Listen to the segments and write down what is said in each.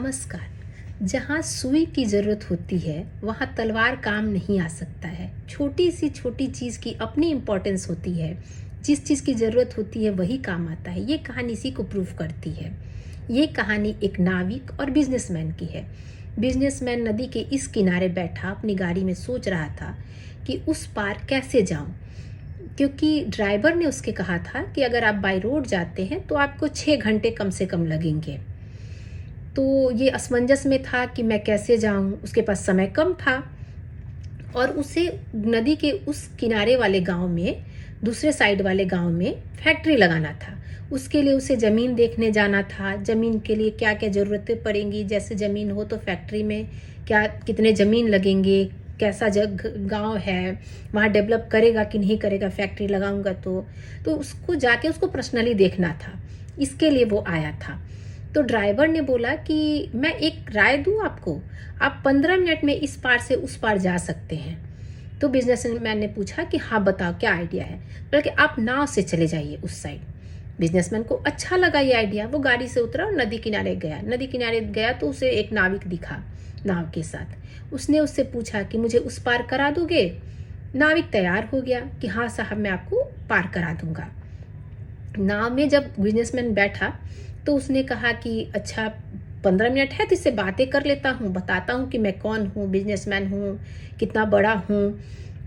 नमस्कार। जहाँ सुई की ज़रूरत होती है वहाँ तलवार काम नहीं आ सकता है। छोटी सी छोटी चीज़ की अपनी इम्पोर्टेंस होती है। जिस चीज़ की ज़रूरत होती है वही काम आता है। ये कहानी इसी को प्रूव करती है। ये कहानी एक नाविक और बिजनेसमैन की है। बिजनेसमैन नदी के इस किनारे बैठा अपनी गाड़ी में सोच रहा था कि उस पार कैसे जाऊं, क्योंकि ड्राइवर ने उसके कहा था कि अगर आप बाई रोड जाते हैं तो आपको 6 घंटे कम से कम लगेंगे। तो ये असमंजस में था कि मैं कैसे जाऊं, उसके पास समय कम था और उसे नदी के उस किनारे वाले गांव में, दूसरे साइड वाले गांव में फैक्ट्री लगाना था। उसके लिए उसे ज़मीन देखने जाना था। ज़मीन के लिए क्या क्या ज़रूरतें पड़ेंगी, जैसे ज़मीन हो तो फैक्ट्री में क्या कितने ज़मीन लगेंगे, कैसा जग गांव है, वहाँ डेवलप करेगा कि नहीं करेगा फैक्ट्री लगाऊंगा तो उसको जाके उसको पर्सनली देखना था। इसके लिए वो आया था। तो ड्राइवर ने बोला कि मैं एक राय दूं आपको, आप 15 मिनट में इस पार से उस पार जा सकते हैं। तो बिजनेसमैन ने पूछा कि हाँ बताओ क्या आइडिया है। बल्कि आप नाव से चले जाइए उस साइड। बिजनेसमैन को अच्छा लगा ये आइडिया। वो गाड़ी से उतरा और नदी किनारे गया। नदी किनारे गया तो उसे एक नाविक दिखा नाव के साथ। उसने उससे पूछा कि मुझे उस पार करा दोगे। नाविक तैयार हो गया कि हाँ साहब मैं आपको पार करा दूंगा। नाव में जब बिजनेसमैन बैठा तो उसने कहा कि अच्छा 15 मिनट है तो इससे बातें कर लेता हूँ, बताता हूँ कि मैं कौन हूँ, बिजनेसमैन हूँ, कितना बड़ा हूँ।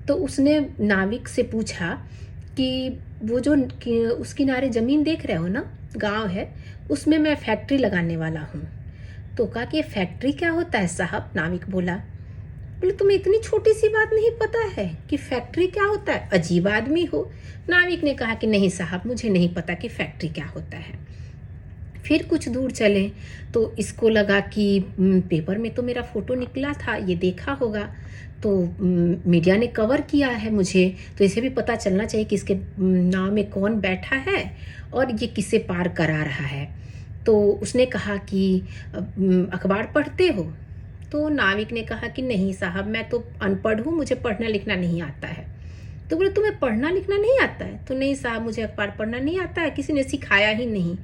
तो उसने नाविक से पूछा कि वो जो उस किनारे ज़मीन देख रहे हो ना, गांव है, उसमें मैं फैक्ट्री लगाने वाला हूँ। तो कहा कि ये फैक्ट्री क्या होता है साहब। नाविक बोला, बोले तुम्हें इतनी छोटी सी बात नहीं पता है कि फैक्ट्री क्या होता है, अजीब आदमी हो। नाविक ने कहा कि नहीं साहब मुझे नहीं पता कि फैक्ट्री क्या होता है। फिर कुछ दूर चले तो इसको लगा कि पेपर में तो मेरा फ़ोटो निकला था, ये देखा होगा, तो मीडिया ने कवर किया है मुझे, तो इसे भी पता चलना चाहिए कि इसके नाव में कौन बैठा है और ये किसे पार करा रहा है। तो उसने कहा कि अखबार पढ़ते हो। तो नाविक ने कहा कि नहीं साहब मैं तो अनपढ़ हूँ, मुझे पढ़ना लिखना नहीं आता है। तो बोले तुम्हें पढ़ना लिखना नहीं आता है। तो नहीं साहब मुझे अखबार पढ़ना नहीं आता है, किसी ने सिखाया ही नहीं।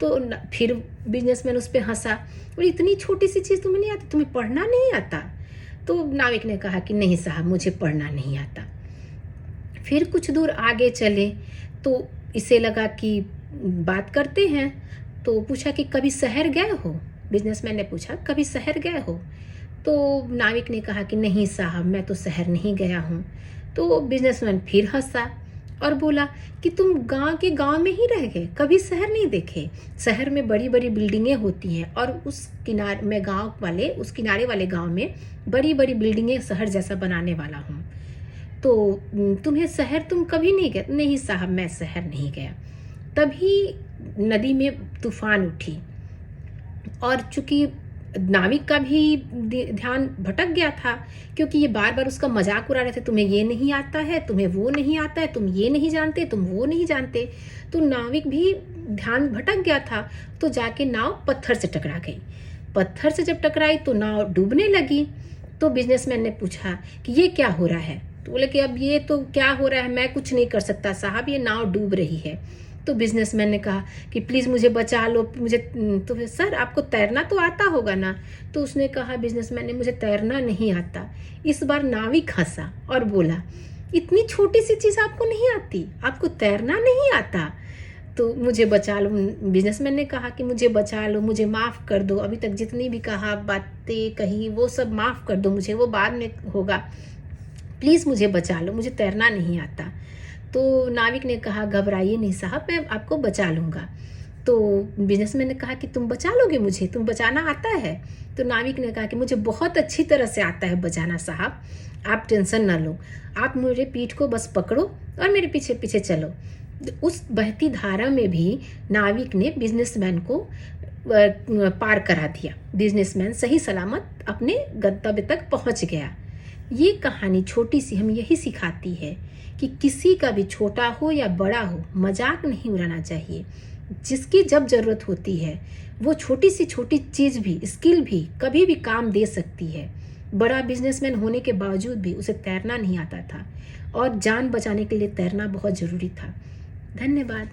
तो फिर बिजनेसमैन उस पर हंसा, बोले इतनी छोटी सी चीज़ तुम्हें नहीं आती, तुम्हें पढ़ना नहीं आता। तो नाविक ने कहा कि नहीं साहब मुझे पढ़ना नहीं आता। फिर कुछ दूर आगे चले तो इसे लगा कि बात करते हैं। तो पूछा कि कभी शहर गए हो। बिजनेसमैन ने पूछा कभी शहर गए हो। तो नाविक ने कहा कि नहीं साहब मैं तो शहर नहीं गया हूँ। तो बिजनेसमैन फिर हंसा और बोला कि तुम गांव के गांव में ही रह गए, कभी शहर नहीं देखे। शहर में बड़ी बड़ी बिल्डिंगें होती हैं और उस किनारे में गांव वाले, उस किनारे वाले गांव में बड़ी बड़ी बिल्डिंगें शहर जैसा बनाने वाला हूँ। तो तुम्हें शहर तुम कभी नहीं गए। नहीं साहब मैं शहर नहीं गया। तभी नदी में तूफान उठी और चूंकि नाविक का भी ध्यान भटक गया था, क्योंकि ये बार बार उसका मजाक उड़ा रहे थे, तुम्हें ये नहीं आता है, तुम्हें वो नहीं आता है, तुम ये नहीं जानते, तुम वो नहीं जानते। तो नाविक भी ध्यान भटक गया था। तो जाके नाव पत्थर से टकरा गई। पत्थर से जब टकराई तो नाव डूबने लगी। तो बिजनेसमैन ने पूछा कि ये क्या हो रहा है। तो बोले कि अब ये तो क्या हो रहा है, मैं कुछ नहीं कर सकता साहब, ये नाव डूब रही है। तो बिजनेसमैन ने कहा कि प्लीज़ मुझे बचा लो, मुझे। तो सर आपको तैरना तो आता होगा ना। तो उसने कहा, बिजनेसमैन ने, मुझे तैरना नहीं आता। इस बार नाविक हंसा और बोला इतनी छोटी सी चीज़ आपको नहीं आती, आपको तैरना नहीं आता, तो मुझे बचा लो। बिजनेसमैन ने कहा कि मुझे बचा लो, मुझे माफ़ कर दो, अभी तक जितनी भी कहा बातें कही वो सब माफ़ कर दो मुझे, वो बाद में होगा, प्लीज़ मुझे बचा लो, मुझे तैरना नहीं आता। तो नाविक ने कहा घबराइए नहीं साहब मैं आपको बचा लूँगा। तो बिजनेसमैन ने कहा कि तुम बचा लोगे मुझे, तुम बचाना आता है। तो नाविक ने कहा कि मुझे बहुत अच्छी तरह से आता है बचाना साहब, आप टेंशन ना लो, आप मेरे पीठ को बस पकड़ो और मेरे पीछे पीछे चलो। उस बहती धारा में भी नाविक ने बिजनेसमैन को पार करा दिया। बिजनेसमैन सही सलामत अपने गंतव्य तक पहुंच गया। ये कहानी छोटी सी हमें यही सिखाती है कि किसी का भी छोटा हो या बड़ा हो मजाक नहीं उड़ाना चाहिए। जिसकी जब ज़रूरत होती है वो छोटी सी छोटी चीज़ भी, स्किल भी कभी भी काम दे सकती है। बड़ा बिजनेसमैन होने के बावजूद भी उसे तैरना नहीं आता था और जान बचाने के लिए तैरना बहुत ज़रूरी था। धन्यवाद।